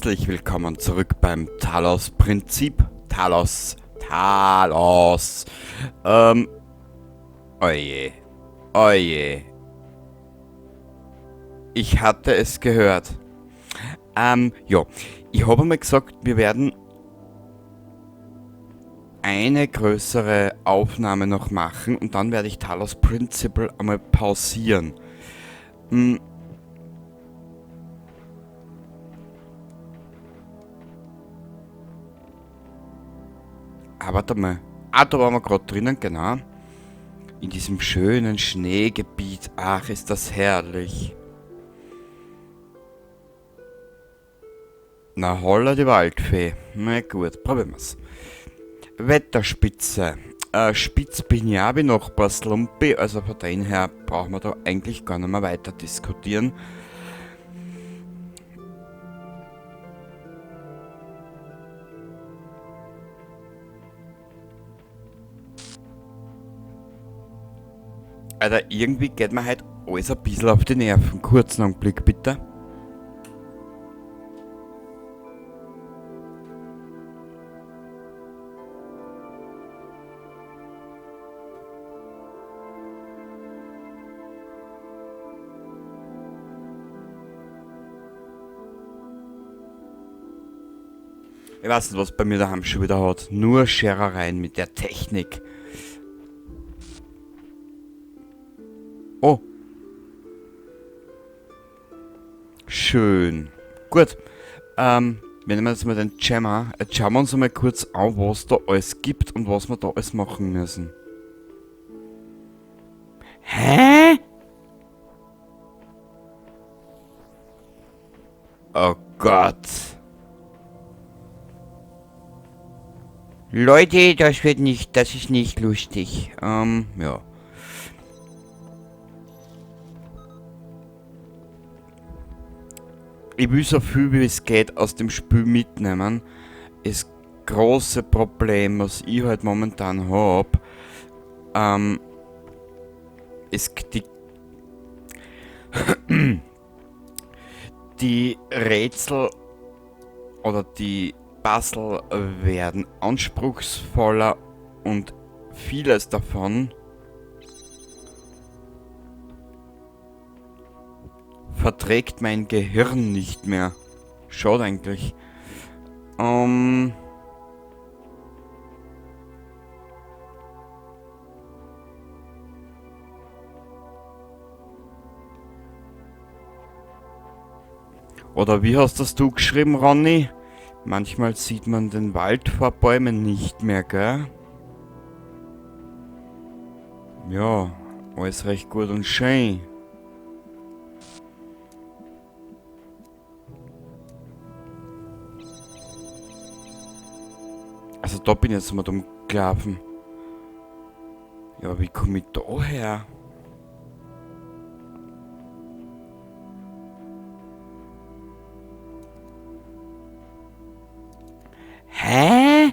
Herzlich willkommen zurück beim Talos-Prinzip. Talos. Ähm, oje, oje. Ich hatte es gehört. Ja. Ich habe mal gesagt, wir werden eine größere Aufnahme noch machen und dann werde ich Talos Principle einmal pausieren. Hm, warte mal. Da waren wir gerade drinnen, genau. In diesem schönen Schneegebiet. Ach, ist das herrlich. Na holla die Waldfee. Na gut, probieren wir's. Wetterspitze. Spitz bin ich auch wie Nachbarslumpi, also von dem her brauchen wir da eigentlich gar nicht mehr weiter diskutieren. Alter, irgendwie geht mir halt alles ein bisschen auf die Nerven. Kurzen Augenblick, bitte. Ich weiß nicht, was bei mir daheim schon wieder hat. Nur Scherereien mit der Technik. Oh, schön. Gut. Wir nehmen jetzt mal den Jammer. Jetzt schauen wir uns einmal kurz an, was da alles gibt und was wir da alles machen müssen. Hä? Oh Gott. Leute, das ist nicht lustig. Ja. Ich will so viel wie es geht aus dem Spiel mitnehmen. Das große Problem, was ich halt momentan habe, ist die Rätsel oder die Puzzle werden anspruchsvoller und vieles davon verträgt mein Gehirn nicht mehr. Schade eigentlich. Oder wie hast das du geschrieben, Ronny? Manchmal sieht man den Wald vor Bäumen nicht mehr, gell? Ja, alles recht gut und schön. Also da bin ich jetzt mal dumm gelaufen. Ja, wie komme ich da her? Hä?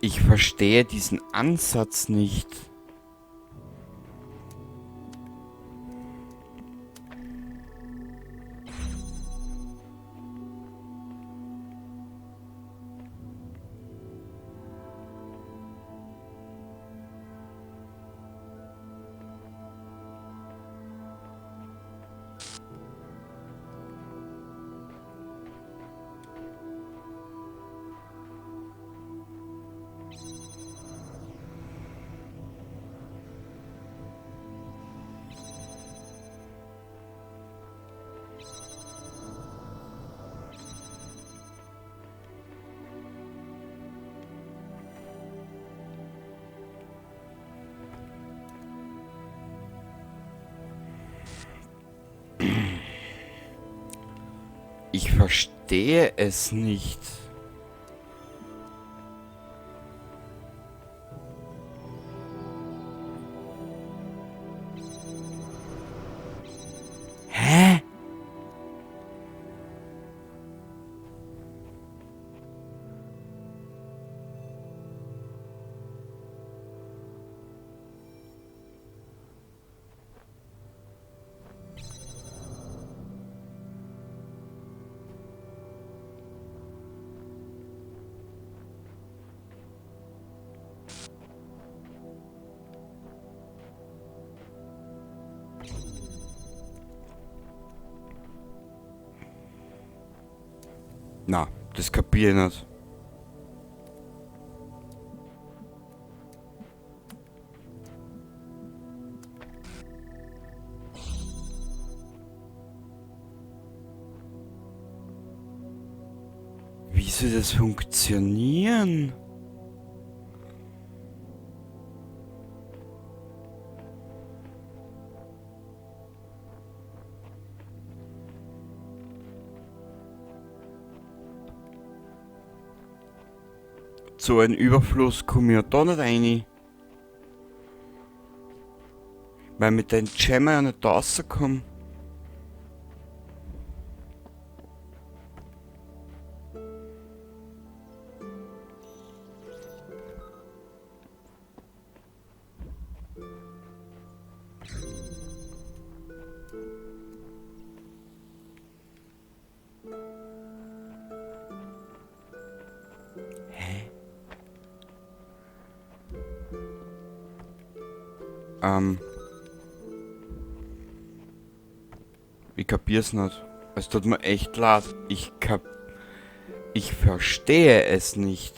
Ich verstehe diesen Ansatz nicht. Ich verstehe es nicht. Hä? Na, das kapier ich nicht. Wie soll das funktionieren? So ein Überfluss komme ich ja da nicht rein. Weil mit den Gemma ja nicht da rauskomme. Ich kapier's nicht. Es tut mir echt leid. Ich verstehe es nicht.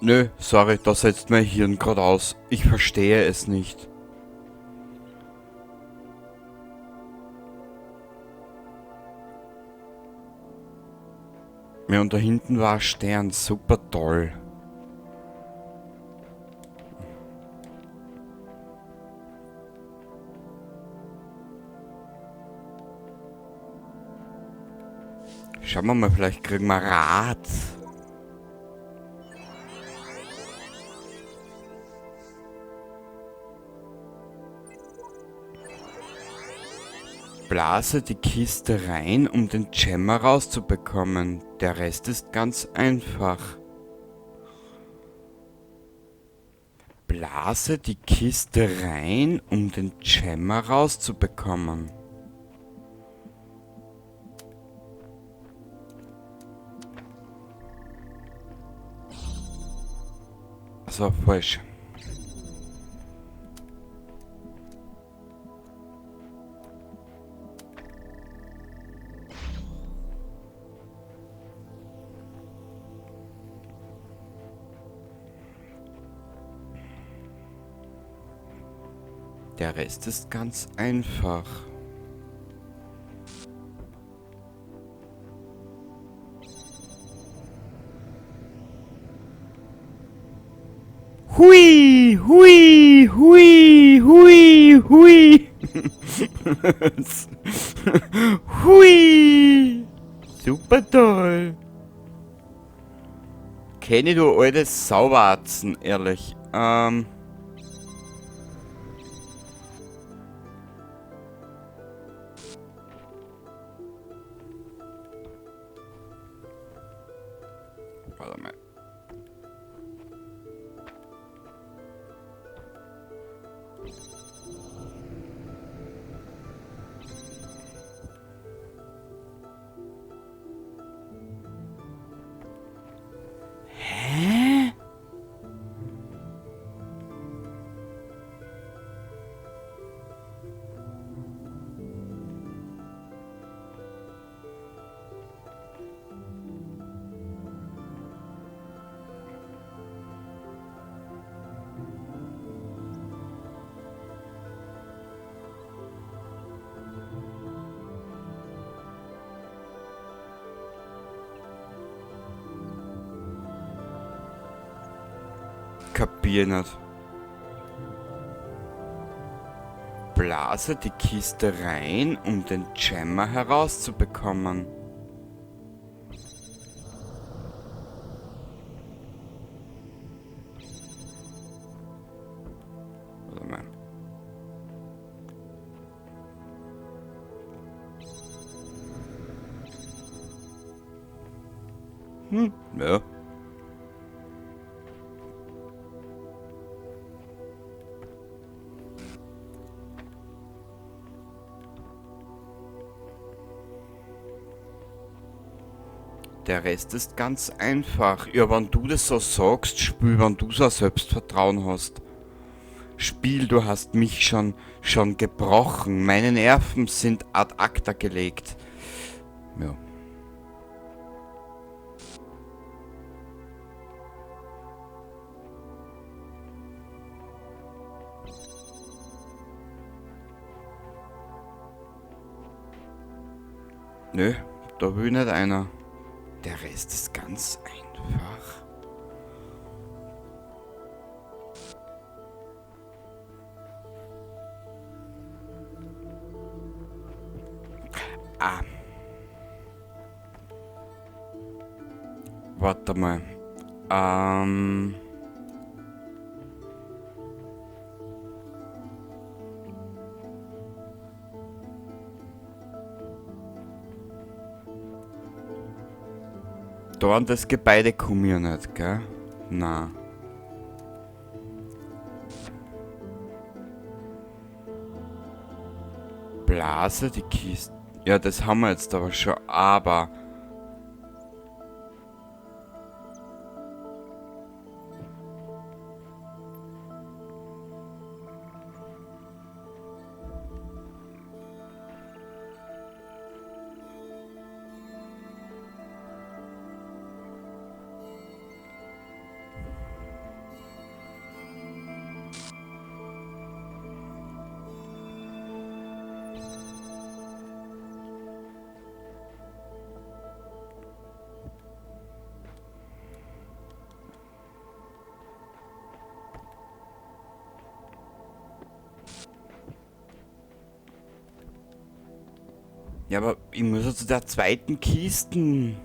Nö, sorry, da setzt mein Hirn gerade aus. Ich verstehe es nicht. Ja, und da hinten war ein Stern. Super toll. Schauen wir mal, vielleicht kriegen wir Rat. Blase die Kiste rein, um den Gemma rauszubekommen. Der Rest ist ganz einfach. Blase die Kiste rein, um den Gemma rauszubekommen. Also falsch. Der Rest ist ganz einfach. Hui, hui, hui, hui, hui. Hui. Super toll. Kenny, du altes Sauwatzen, ehrlich. Warte mal. Hä? Kapier nicht. Blase die Kiste rein, um den Gemma herauszubekommen. Warte mal. Ja. Der Rest ist ganz einfach. Ja, wenn du das so sagst, Spiel, wenn du so Selbstvertrauen hast. Spiel, du hast mich schon gebrochen. Meine Nerven sind ad acta gelegt. Ja. Nö, da will nicht einer. Der Rest ist ganz einfach. Ah, warte mal. Ähm. Da an das Gebäude komme ich ja nicht, gell? Na. Blase, die Kiste. Ja, das haben wir jetzt aber schon, aber. Ja, aber ich muss ja zu der zweiten Kisten.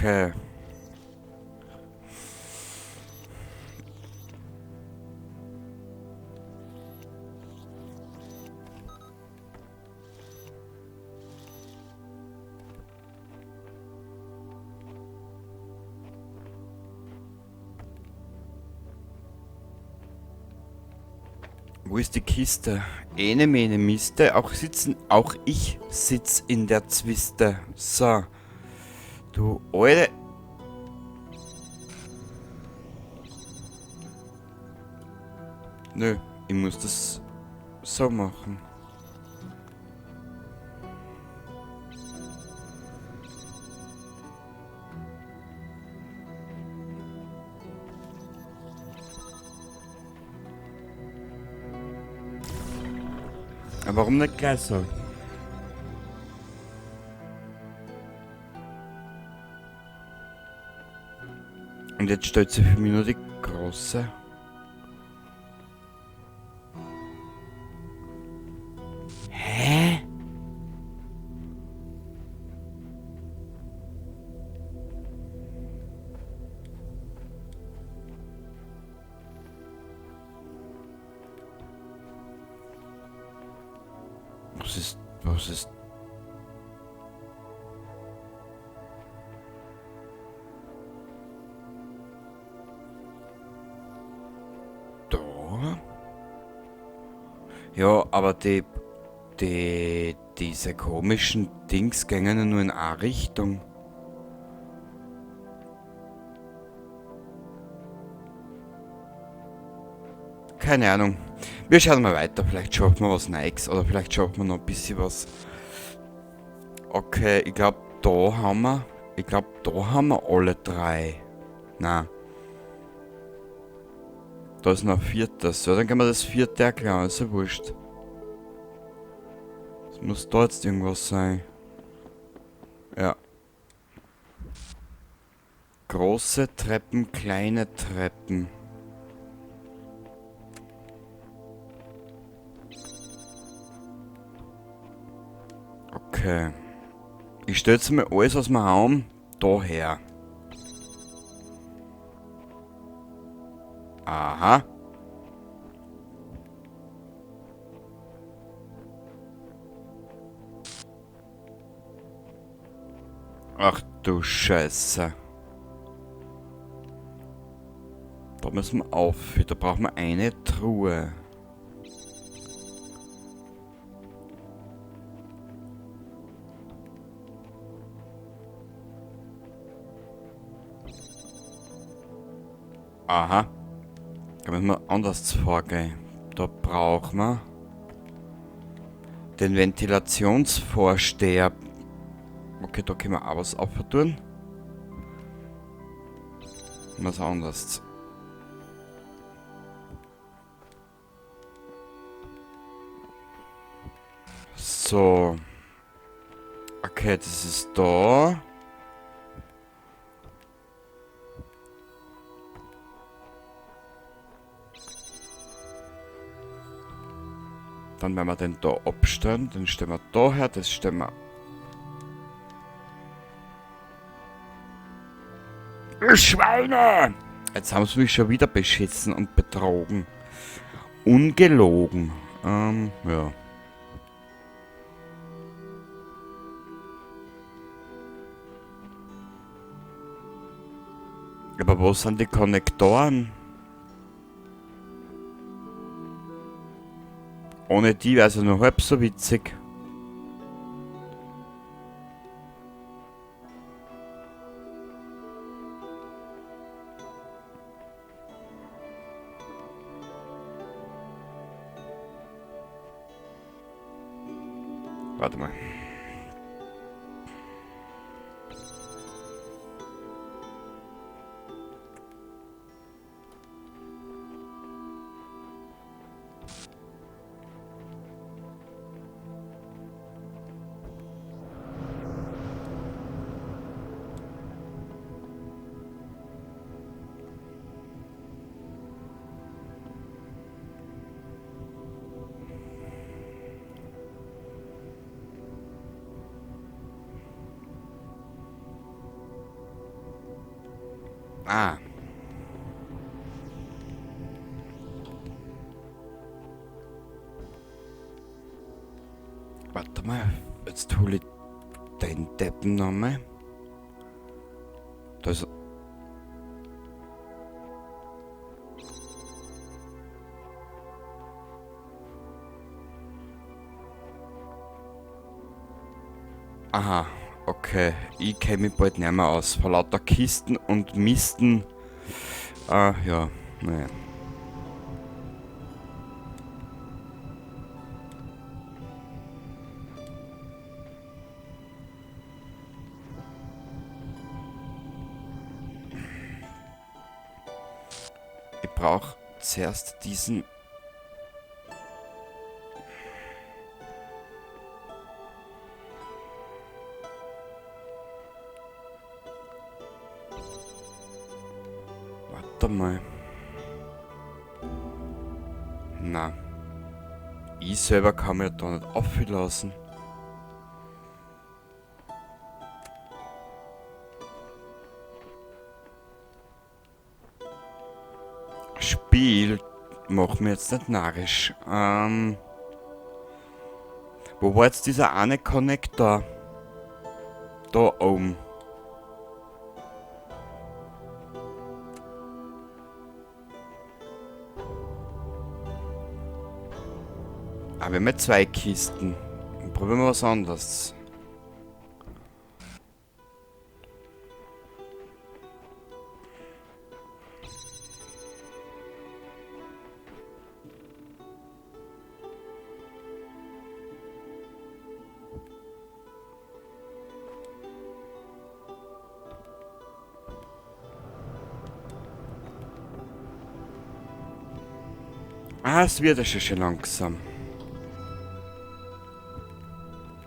Okay. Wo ist die Kiste? Ene mene Miste. Auch ich sitz in der Zwiste. So. Du alte. Nö, ich muss das so machen. Aber warum nicht gleich so? Und jetzt stellt sich für mich nur die große. Hä? Was ist da? Ja, aber diese komischen Dings gingen ja nur in eine Richtung. Keine Ahnung. Wir schauen mal weiter. Vielleicht schaffen wir was Neues oder vielleicht schaffen wir noch ein bisschen was. Okay, ich glaube, da haben wir. Ich glaube, da haben wir alle drei. Na. Da ist noch ein viertes. Ja, dann können wir das vierte erklären. Ist ja wurscht. Es muss da jetzt irgendwas sein. Ja. Große Treppen, kleine Treppen. Okay. Ich stelle jetzt mal alles aus dem Raum daher. Aha. Ach du Scheiße. Da müssen wir auf. Da brauchen wir eine Truhe. Aha. Da müssen wir anders vorgehen. Da brauchen wir den Ventilationsvorsteher. Okay, da können wir auch was auftun. Was anderes. So. Okay, das ist da. Dann werden wir den da abstellen. Den stellen wir da her. Das stellen wir... Schweine! Jetzt haben sie mich schon wieder beschissen und betrogen. Ungelogen. Ja. Aber wo sind die Konnektoren? Ohne die wäre es ja nur halb so witzig. Warte mal. Ah. Warte mal. Jetzt hole ich den Deppen nochmal. Da ist... Aha. Okay. Ich kenne mich bald nicht mehr aus. Vor lauter Kisten und Misten. Ja. Naja. Ich brauche zuerst diesen... Warte mal. Na. Ich selber kann mir da nicht auflassen. Spiel, mach mir jetzt nicht narrisch. Wo war jetzt dieser eine Konnektor? Da oben. Ah, wir haben ja zwei Kisten. Dann probieren wir was anderes. Ah, es wird ja schon langsam.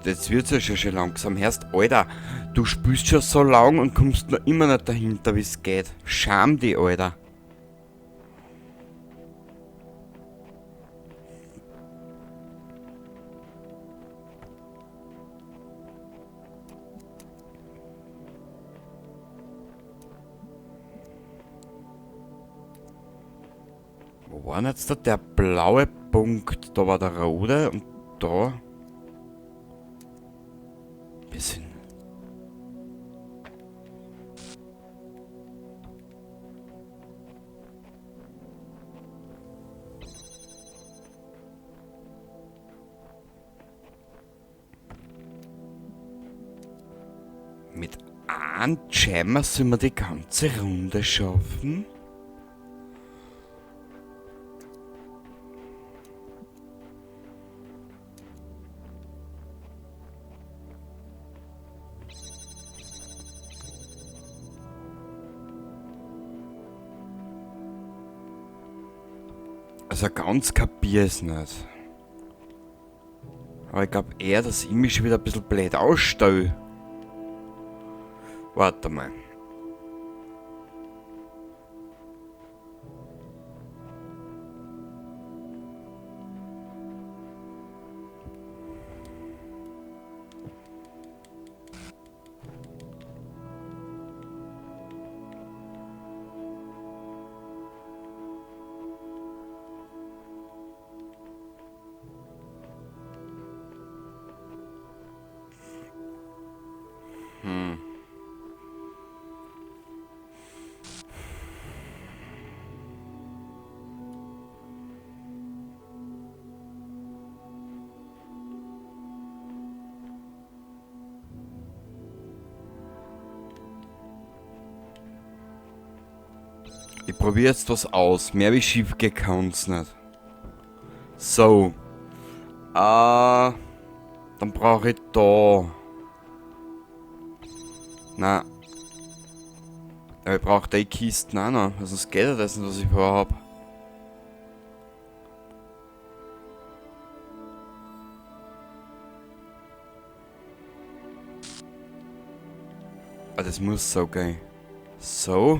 Jetzt wird es ja schon langsam. Hörst, Alter, du spielst schon so lang und kommst noch immer nicht dahinter, wie es geht. Scham dich, Alter. Wo war denn jetzt da der blaue Punkt? Da war der rote und da... Wir sind... Mit einem Jammer sollen wir die ganze Runde schaffen? Also ganz kapier es nicht. Aber ich glaube eher, dass ich mich schon wieder ein bisschen blöd ausstelle. Warte mal. Ich probiere jetzt was aus. Mehr wie schief gehen kann's nicht. So. Dann brauche ich da. Nein. Aber ich brauche die Kisten auch noch. Sonst geht ja das nicht, was ich vorhab. Ah, das muss so gehen. So.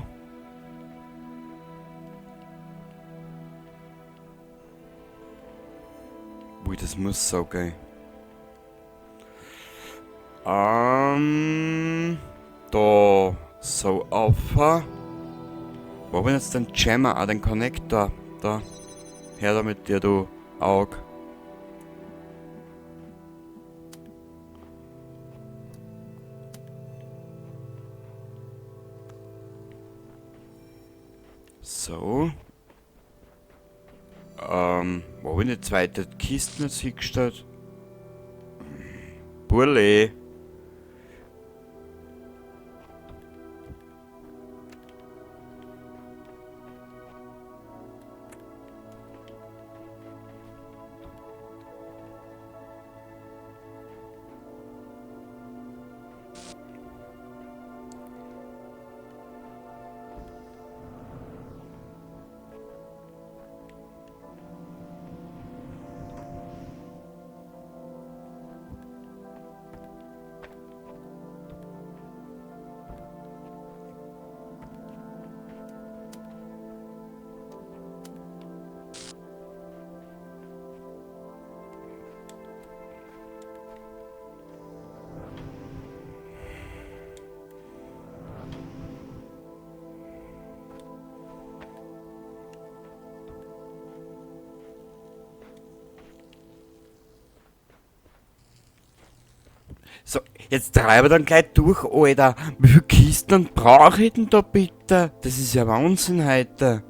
Ui, das muss so gehen. Da. So auf. Wo bin jetzt den Jammer? Ah, den Connector. Da. Her da mit dir, du Aug. So. Wo habe ich die zweite Kiste jetzt hingestellt? Burle. So, jetzt treibe dann gleich durch, Alter. Wie viele Kisten brauche ich denn da bitte? Das ist ja Wahnsinn heute.